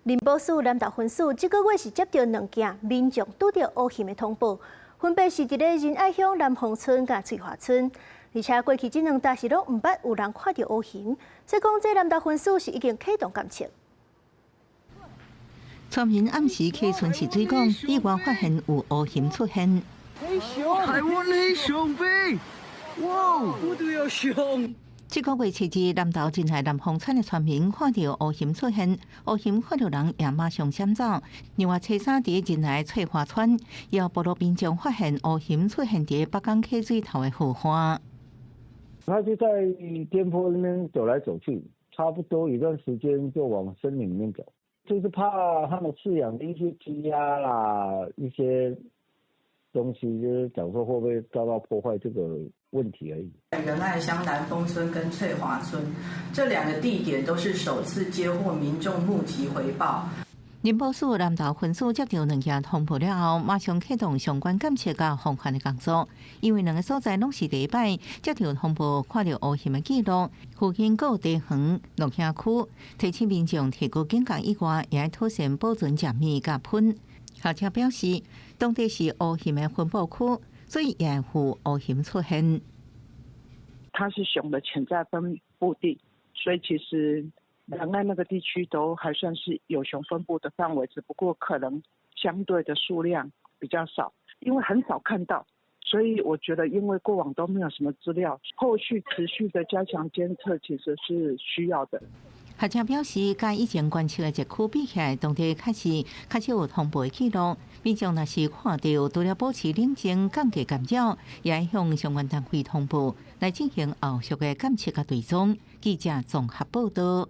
林宝树南投分署这个月是接到2件民众拄到乌熊的通报，分别是伫咧仁爱乡南丰村甲翠华村，而且过去这2搭是拢毋捌有人看到乌熊，所以讲这南投分署是已经启动监测。村民暗时去村市水港，意外发现有乌熊出现。台湾的熊飞，哇，我都有熊。这个月7日，南投仁爱南丰村的村民看到乌熊出现，乌熊看到人也马上闪走。另外，车衫伫仁爱翠华村，也有部落民众发现乌熊出现伫北港溪水头的荷花。他就在颠簸那边走来走去，差不多一段时间就往森林里面走，就是怕他们饲养的一些鸡鸭啦，一些东西，就是讲说会不会遭到破坏这个问题而已。仁爱乡南丰村跟翠华村这2个地点都是首次接获民众目击回报。林宝树南投分署接到2件通报了后，马上启动相关监测甲防范的工作。因为2个所在拢是第一摆接到通报看到乌熊的记录，附近还有地园、鹿乡区，提醒民众提高警觉以外，也要妥善保存食物甲喷。学者表示，当地是乌熊的分布区，所以也会乌熊出现。它是熊的潜在分布地，所以其实仁爱那个地区都还算是有熊分布的范围，只不过可能相对的数量比较少，因为很少看到，所以我觉得因为过往都没有什么资料，后续持续的加强监测其实是需要的。学者表示，甲以前观测的一区比起来，当地确实有通报的记录。民众若是看到，除了保持冷静、降低干扰，也要向相关单位通报，来进行后续的监测甲追踪。记者综合报道。